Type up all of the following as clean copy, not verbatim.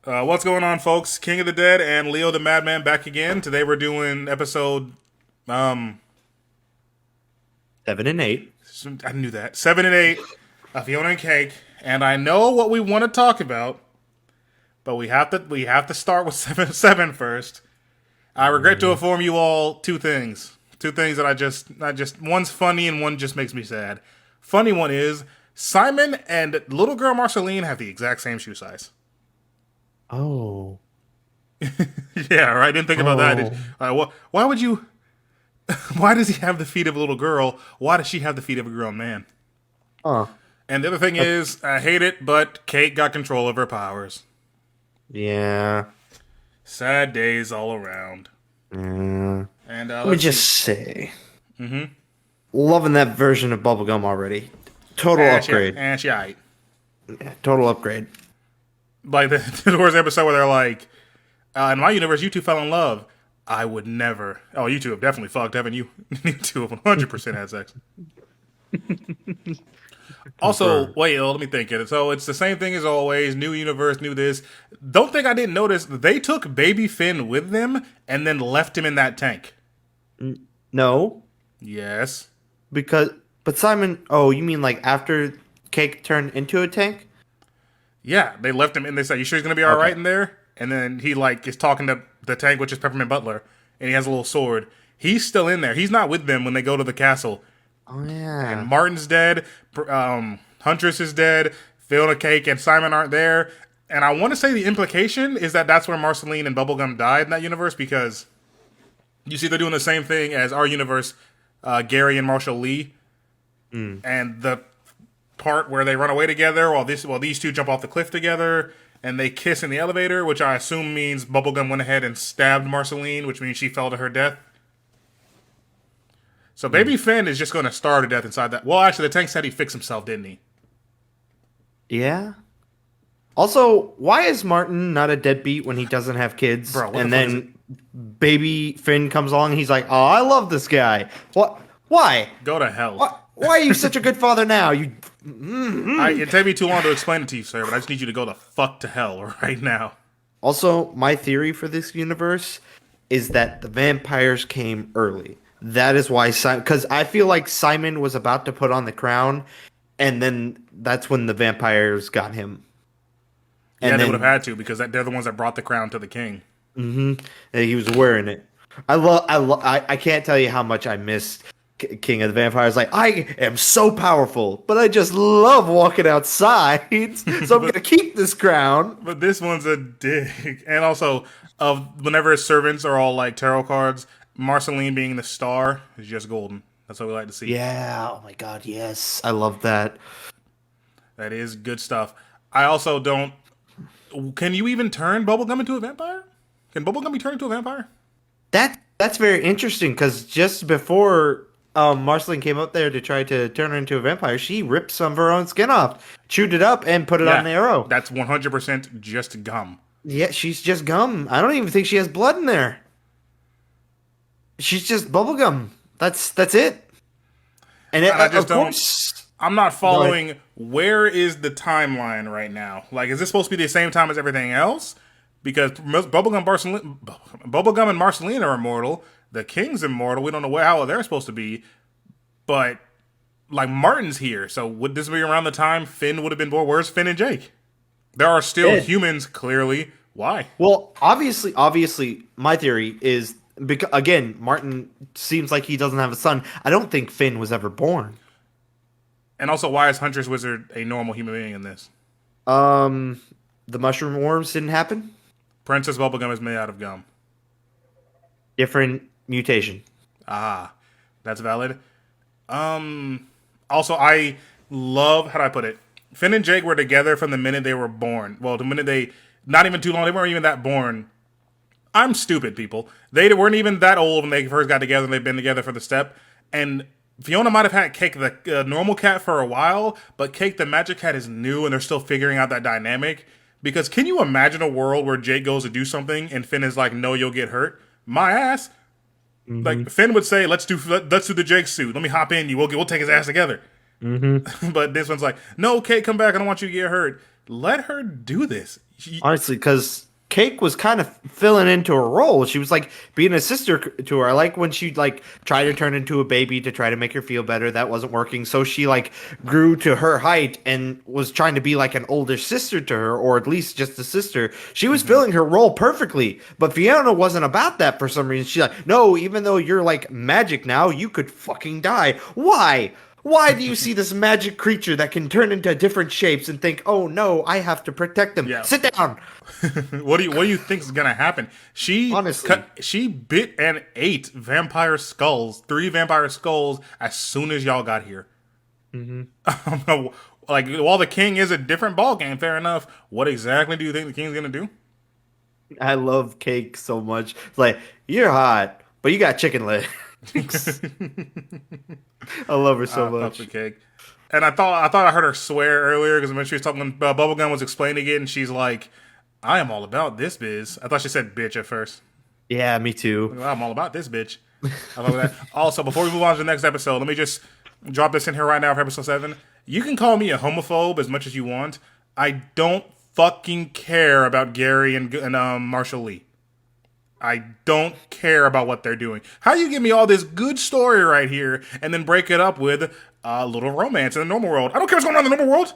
What's going on, folks? King of the Dead and Leo the Madman back again. Today we're doing episode, um, 7 and 8. I knew that, 7 and 8 of Fionna and Cake. And I know what we want to talk about, but we have to start with 7 first. I regret to inform you all two things. Two things that I just, one's funny and one just makes me sad. Funny one is, Simon and little girl Marceline have the exact same shoe size. Oh. Yeah, right. Didn't think about that. Why would you? Why does he have the feet of a little girl? Why does she have the feet of a grown man? Huh. And the other thing is, I hate it, but Kate got control of her powers. Yeah. Sad days all around. Mm. And Let me just say. Loving that version of bubblegum already. Total upgrade. She aight. Yeah, total upgrade. Like the worst episode where they're like, in my universe, you two fell in love. I would never. Oh, you two have definitely fucked, haven't you? You two have 100% had sex. Also, wait, let me think of it. So it's the same thing as always. New universe, new this. Don't think I didn't notice. They took baby Finn with them and then left him in that tank. No. Yes. But Simon, oh, you mean like after Cake turned into a tank? Yeah, they left him and they said, "You sure he's gonna be all right in there?" And then he is talking to the tank, which is Peppermint Butler, and he has a little sword. He's still in there. He's not with them when they go to the castle. Oh yeah. And Martin's dead. Huntress is dead. Fiona, Cake, and Simon aren't there. And I want to say the implication is that that's where Marceline and Bubblegum died in that universe, because you see they're doing the same thing as our universe, Gary and Marshall Lee, and the part where they run away together while these two jump off the cliff together and they kiss in the elevator, which I assume means Bubblegum went ahead and stabbed Marceline, which means she fell to her death. So baby Finn is just going to starve to death inside that. Well, actually, the tank said he'd fix himself, didn't he? Yeah. Also, why is Martin not a deadbeat when he doesn't have kids? Bro, and then baby Finn comes along and he's like, "Oh, I love this guy." What? Why? Go to hell. Why are you such a good father now? It'd take me too long to explain it to you, sir, but I just need you to go the fuck to hell right now. Also, my theory for this universe is that the vampires came early. That is why because I feel like Simon was about to put on the crown, and then that's when the vampires got him. And they would have had to, because they're the ones that brought the crown to the king. And he was wearing it. I can't tell you how much I missed King of the Vampires. Like, I am so powerful, but I just love walking outside, so I'm gonna keep this crown. But this one's a dick. And also, whenever his servants are all like tarot cards, Marceline being the star is just golden. That's what we like to see. Yeah. Oh my god. Yes, I love that. That is good stuff. I also don't. Can you even turn Bubblegum into a vampire? Can Bubblegum be turned into a vampire? That's very interesting, because just before Marceline came up there to try to turn her into a vampire, she ripped some of her own skin off, chewed it up, and put it on the arrow. That's 100% just gum. Yeah, she's just gum. I don't even think she has blood in there. She's just bubblegum. That's it. And I just of course, I'm not following. Where is the timeline right now? Like, is this supposed to be the same time as everything else? Because Bubblegum and Marceline are immortal. The King's immortal. We don't know how they're supposed to be. But, like, Martin's here. So would this be around the time Finn would have been born? Where's Finn and Jake? There are still humans, clearly. Why? Well, obviously, my theory is, because, again, Martin seems like he doesn't have a son. I don't think Finn was ever born. And also, why is Huntress Wizard a normal human being in this? The mushroom worms didn't happen? Princess Bubblegum is made out of gum. Different mutation. Ah, that's valid. Also, I love, how do I put it? Finn and Jake were together from the minute they were born. Well, the minute not even too long, they weren't even that born. I'm stupid, people. They weren't even that old when they first got together, and they've been together for the step. And Fionna might have had Cake, the normal cat, for a while, but Cake, the magic cat, is new, and they're still figuring out that dynamic. Because can you imagine a world where Jake goes to do something, and Finn is like, "No, you'll get hurt." My ass. Like, Finn would say, let's do the Jake suit. Let me hop in. We'll take his ass together. But this one's like, "No, Cake, come back. I don't want you to get hurt." Let her do this. Honestly, because Cake was kind of filling into a role. She was like being a sister to her. I like when she like tried to turn into a baby to try to make her feel better. That wasn't working. So she like grew to her height and was trying to be like an older sister to her, or at least just a sister. She was filling her role perfectly. But Fiona wasn't about that for some reason. She's like, no, even though you're like magic now, you could fucking die. Why? Why do you see this magic creature that can turn into different shapes and think, "Oh no, I have to protect them"? Yeah. Sit down. What do you think is gonna happen? Honestly. She bit and ate vampire skulls, 3 vampire skulls, as soon as y'all got here. Like, while the king is a different ball game, fair enough. What exactly do you think the king's gonna do? I love Cake so much. It's like, you're hot, but you got chicken legs. I love her so Fuck much. the cake. And I heard her swear earlier because when she was talking, Bubblegum was explaining it, and she's like, "I am all about this biz." I thought she said bitch at first. Yeah, me too. I'm all about this bitch. I love that. Also, before we move on to the next episode, let me just drop this in here right now for episode 7. You can call me a homophobe as much as you want. I don't fucking care about Gary and Marshall Lee. I don't care about what they're doing. How you give me all this good story right here and then break it up with a little romance in the normal world? I don't care what's going on in the normal world.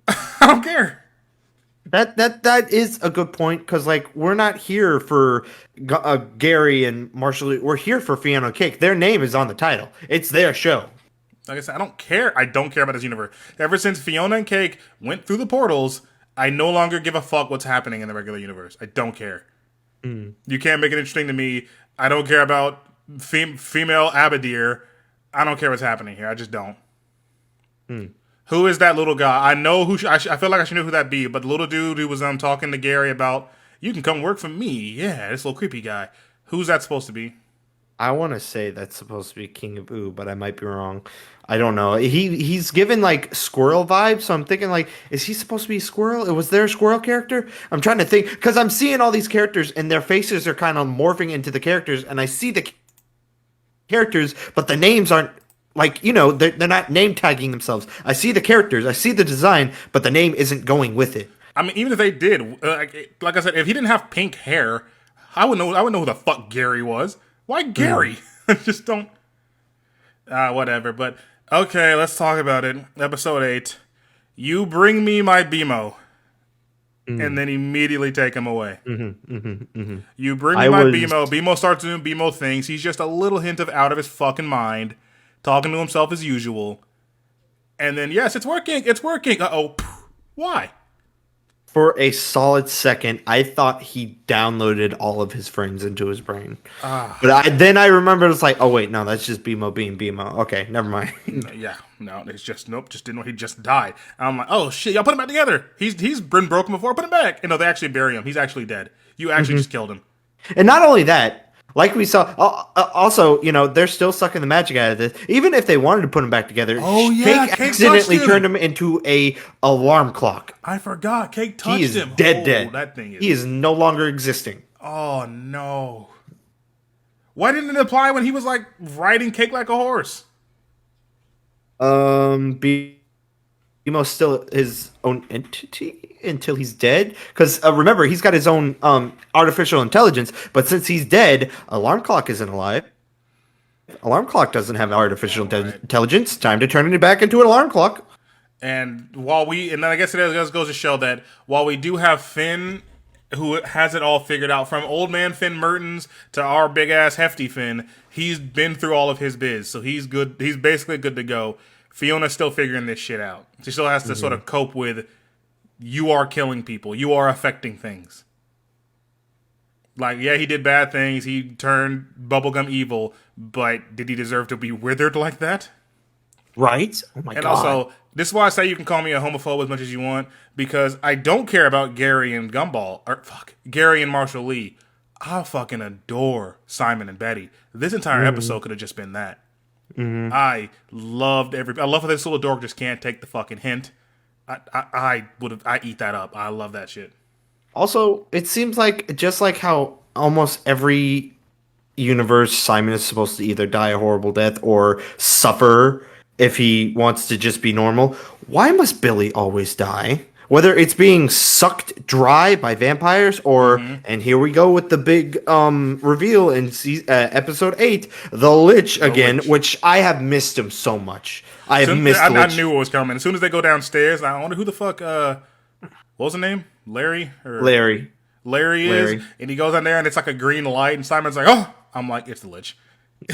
I don't care. That is a good point because like we're not here for Gary and Marshall. We're here for Fionna and Cake. Their name is on the title. It's their show. Like I said, I don't care. I don't care about this universe. Ever since Fionna and Cake went through the portals, I no longer give a fuck what's happening in the regular universe. I don't care. You can't make it interesting to me. I don't care about female Abadir. I don't care what's happening here. I just don't. Who is that little guy? I know who. I feel like I should know who that be. But the little dude who was talking to Gary about, you can come work for me. Yeah, this little creepy guy. Who's that supposed to be? I want to say that's supposed to be King of Ooh, but I might be wrong. I don't know. He's given like squirrel vibes, so I'm thinking like, is he supposed to be a squirrel? Was there a squirrel character? I'm trying to think because I'm seeing all these characters and their faces are kind of morphing into the characters, and I see the characters, but the names aren't like they're not name tagging themselves. I see the characters, I see the design, but the name isn't going with it. I mean, even if they did, like I said, if he didn't have pink hair, I would know. I would know who the fuck Gary was. Why Gary? I just don't. Whatever. But okay, let's talk about it. Episode 8. You bring me my BMO, and then immediately take him away. You bring me my BMO. BMO starts doing BMO things. He's just a little hint of out of his fucking mind, talking to himself as usual. And then yes, it's working. It's working. Why? For a solid second, I thought he downloaded all of his friends into his brain. But then I remembered it's like, oh wait, no, that's just BMO being BMO. Okay, never mind. Yeah, no, it's just nope. Just didn't know he just died. And I'm like, oh shit, y'all put him back together. He's been broken before. Put him back. And no, they actually bury him. He's actually dead. You actually just killed him. And not only that, like we saw, also, they're still sucking the magic out of this. Even if they wanted to put him back together, Cake accidentally turned him into a alarm clock. I forgot. Cake touched him. He is dead. That thing is. He is no longer existing. Oh no! Why didn't it apply when he was like riding Cake like a horse? BMO's still his own entity until he's dead. Because remember, he's got his own artificial intelligence. But since he's dead, Alarm Clock isn't alive. Alarm Clock doesn't have artificial intelligence. Time to turn it back into an alarm clock. And then I guess it goes to show that while we do have Finn, who has it all figured out, from old man Finn Mertens to our big ass hefty Finn, he's been through all of his biz, so he's good. He's basically good to go. Fiona's still figuring this shit out. She still has to sort of cope with, you are killing people. You are affecting things. Like, yeah, he did bad things. He turned Bubblegum evil, but did he deserve to be withered like that? Right? Oh my god. And also, this is why I say you can call me a homophobe as much as you want, because I don't care about Gary and Gary and Marshall Lee. I fucking adore Simon and Betty. This entire episode could have just been that. I love how this little dork just can't take the fucking hint. I eat that up. I love that shit. Also, it seems like just like how almost every universe, Simon is supposed to either die a horrible death or suffer if he wants to just be normal. Why must Billy always die? Whether it's being sucked dry by vampires, or and here we go with the big reveal in episode 8, the Lich again, Lich. which I have missed him so much. I have missed I Lich. knew it was coming. As soon as they go downstairs, I wonder who the fuck. What was the name? Larry or Larry. Larry is, and he goes in there, and it's like a green light, and Simon's like, "Oh," I'm like, "It's the Lich."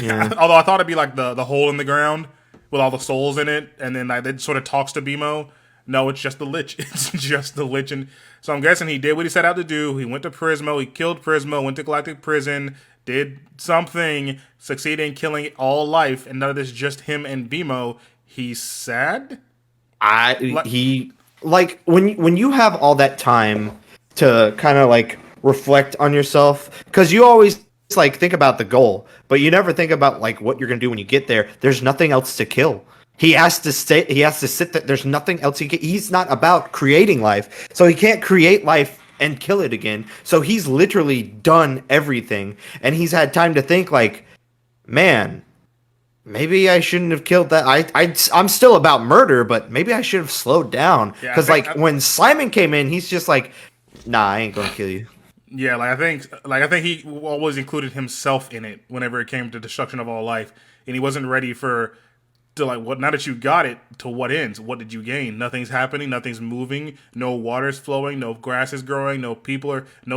Yeah. Although I thought it'd be like the hole in the ground with all the souls in it, and then like, it sort of talks to BMO. No, it's just the Lich. It's just the Lich. And so I'm guessing he did what he set out to do. He went to Prismo. He killed Prismo, went to Galactic Prison, did something, succeeded in killing all life, and none of this just him and BMO. He's sad? When you have all that time to kind of like reflect on yourself, because you always like think about the goal, but you never think about like what you're gonna do when you get there. There's nothing else to kill. He has to stay. He has to sit there. There's nothing else he's not about creating life, so he can't create life and kill it again. So he's literally done everything, and he's had time to think. Like, man, maybe I shouldn't have killed that. I'm still about murder, but maybe I should have slowed down. Because when Simon came in, he's just like, nah, I ain't gonna kill you. Yeah, I think he always included himself in it whenever it came to destruction of all life, and he wasn't ready to like, what? Now that you got it, to what ends? What did you gain? Nothing's happening. Nothing's moving. No water's flowing. No grass is growing. No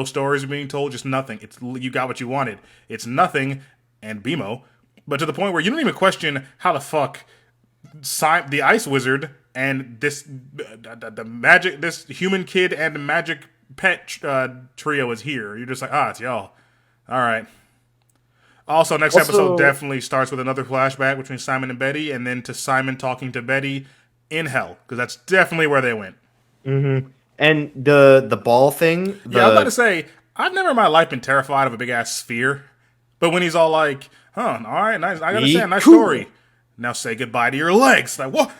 stories are being told. Just nothing. You got what you wanted. It's nothing, and BMO, but to the point where you don't even question how the fuck the Ice Wizard and this human kid and the magic pet trio is here. You're just like, it's y'all. All right. Also, next episode definitely starts with another flashback between Simon and Betty, and then to Simon talking to Betty in hell, because that's definitely where they went. Mm-hmm. And the ball thing. I was about to say, I've never in my life been terrified of a big ass sphere, but when he's all like, all right, nice. I gotta say, nice story. Now say goodbye to your legs. Like, what?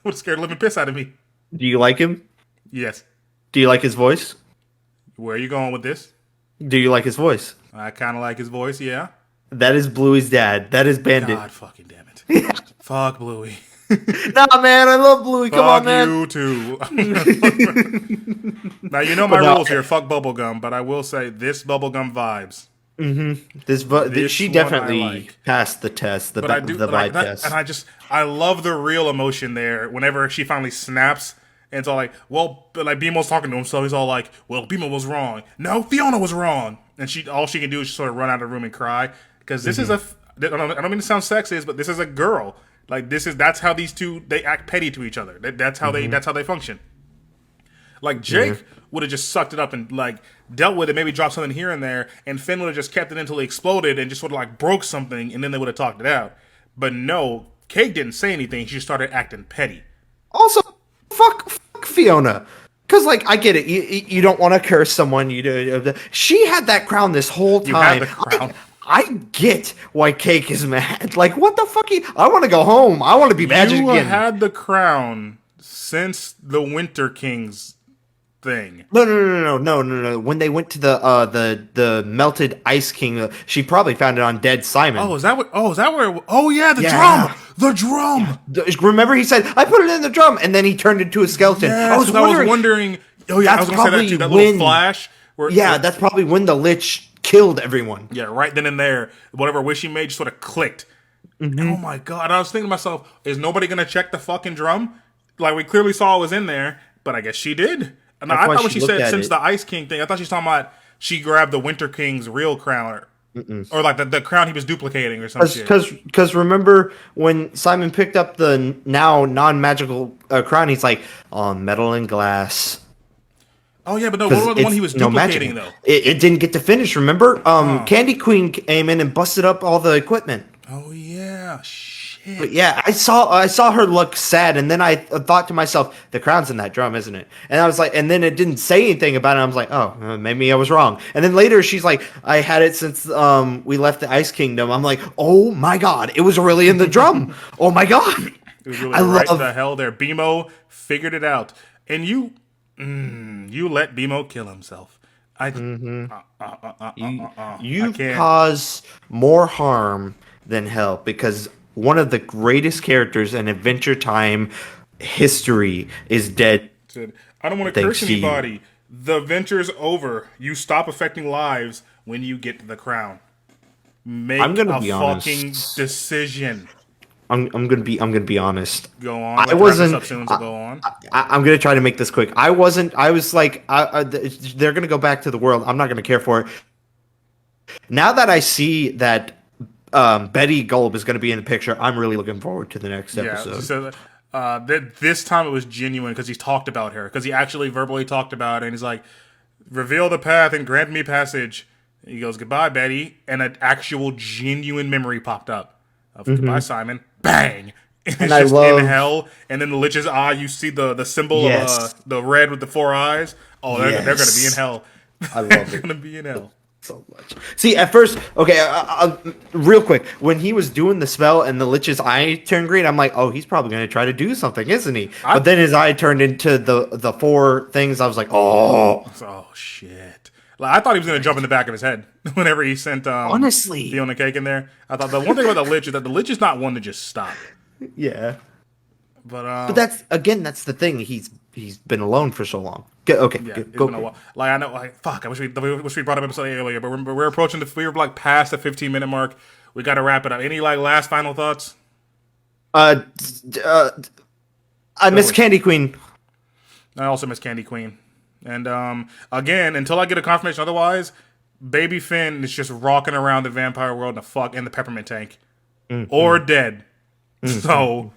Would scare the living piss out of me. Do you like him? Yes. Do you like his voice? Where are you going with this? Do you like his voice? I kind of like his voice, yeah. That is Bluey's dad. That is Bandit. God fucking damn it. Fuck Bluey. Nah, man, I love Bluey. Come on, man. You too. Now, you know my rules here. Fuck bubblegum, but I will say this bubblegum vibes. Mm-hmm. She definitely passed the test, the vibe test. And I love the real emotion there whenever she finally snaps. And it's all like, well, like BMO's talking to him, so he's all like, well, BMO was wrong. No, Fionna was wrong. And all she can do is just sort of run out of the room and cry. Because this is I don't mean to sound sexist, but this is a girl. Like, that's how these two, they act petty to each other. That's how they function. Like, Jake would have just sucked it up and, like, dealt with it, maybe dropped something here and there, and Finn would have just kept it until he exploded and just sort of, like, broke something, and then they would have talked it out. But no, Cake didn't say anything. She just started acting petty. Also, fuck Fionna. Because, like, I get it. You don't want to curse someone. She had that crown this whole time. You had the crown. I get why Cake is mad. Like, what the fuck? I want to go home. I want to be magic again. You had the crown since the Winter King's thing. No. When they went to the melted Ice King, she probably found it on Dead Simon. Oh, is that where? Oh, yeah, drum. The drum. Remember, he said, "I put it in the drum," and then he turned into a skeleton. Yeah, I was wondering. Oh yeah, I was going to say that too. That little flash. That's probably when the Lich killed everyone. Yeah, right then and there, whatever wish he made just sort of clicked. Mm-hmm. Oh my god! I was thinking to myself, is nobody going to check the fucking drum? Like, we clearly saw it was in there, but I guess she did. And I thought when she said since the Ice King thing, I thought she was talking about she grabbed the Winter King's real crown, or like the crown he was duplicating or something. Because remember when Simon picked up the now non-magical crown, he's like, metal and glass. Oh yeah, but no, what about the one he was duplicating though? It didn't get to finish. Remember, Candy Queen came in and busted up all the equipment. Oh yeah, shit. But yeah, I saw her look sad, and then I thought to myself, the crown's in that drum, isn't it? And I was like, and then it didn't say anything about it. I was like, oh, maybe I was wrong. And then later she's like, I had it since we left the Ice Kingdom. I'm like, oh my god, it was really in the drum. Oh my god, it was really the hell there. BMO figured it out, and you let BMO kill himself. You cause more harm than help, because one of the greatest characters in Adventure Time history is dead Said, I don't want to Thanks curse to you. anybody. The venture's over. You stop affecting lives when you get to the crown. Make I'm gonna a be fucking honest. decision. I'm gonna be honest. Go on. I Let's wrap this wasn't. up soon, so go on. I'm gonna try to make this quick. I wasn't. I was like, they're gonna go back to the world. I'm not gonna care for it. Now that I see that Betty Gulb is gonna be in the picture, I'm really looking forward to the next Yeah, episode. so this time it was genuine because he talked about her. Because he actually verbally talked about it. And he's like, reveal the path and grant me passage. He goes, goodbye, Betty. And an actual genuine memory popped up of goodbye, Simon. Bang! And it's I just love- in hell. And then the Lich's eye, you see the symbol Yes. of the red with the 4 eyes. Oh, they're going to Yes. be in hell. I love They're it. going to be in hell. So much. See, at first, okay, real quick, when he was doing the spell and the Lich's eye turned green, I'm like, oh, he's probably going to try to do something, isn't he? But then his eye turned into the 4 things. I was like, oh. Oh, shit. Like, I thought he was going to jump in the back of his head whenever he sent Honestly. Fionna Cake in there. I thought the one thing about the Lich is that the Lich is not one to just stop. Yeah. But That's the thing. He's been alone for so long. Okay, yeah, it's go. been a while. Like I know, like fuck. I wish we brought up episode earlier, but we're approaching we were like past the 15-minute mark. We got to wrap it up. Any like last final thoughts? I miss Candy Queen. I also miss Candy Queen. And again, until I get a confirmation otherwise, Baby Finn is just rocking around the vampire world in the peppermint tank, or dead. So.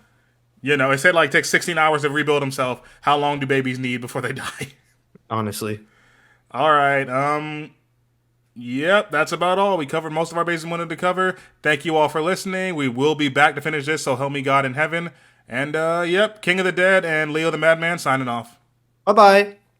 You know, it said like takes 16 hours to rebuild himself. How long do babies need before they die? Honestly. All right. Yep, that's about all. We covered most of our bases we wanted to cover. Thank you all for listening. We will be back to finish this, so help me God in heaven. And yep, King of the Dead and Leo the Madman signing off. Bye-bye.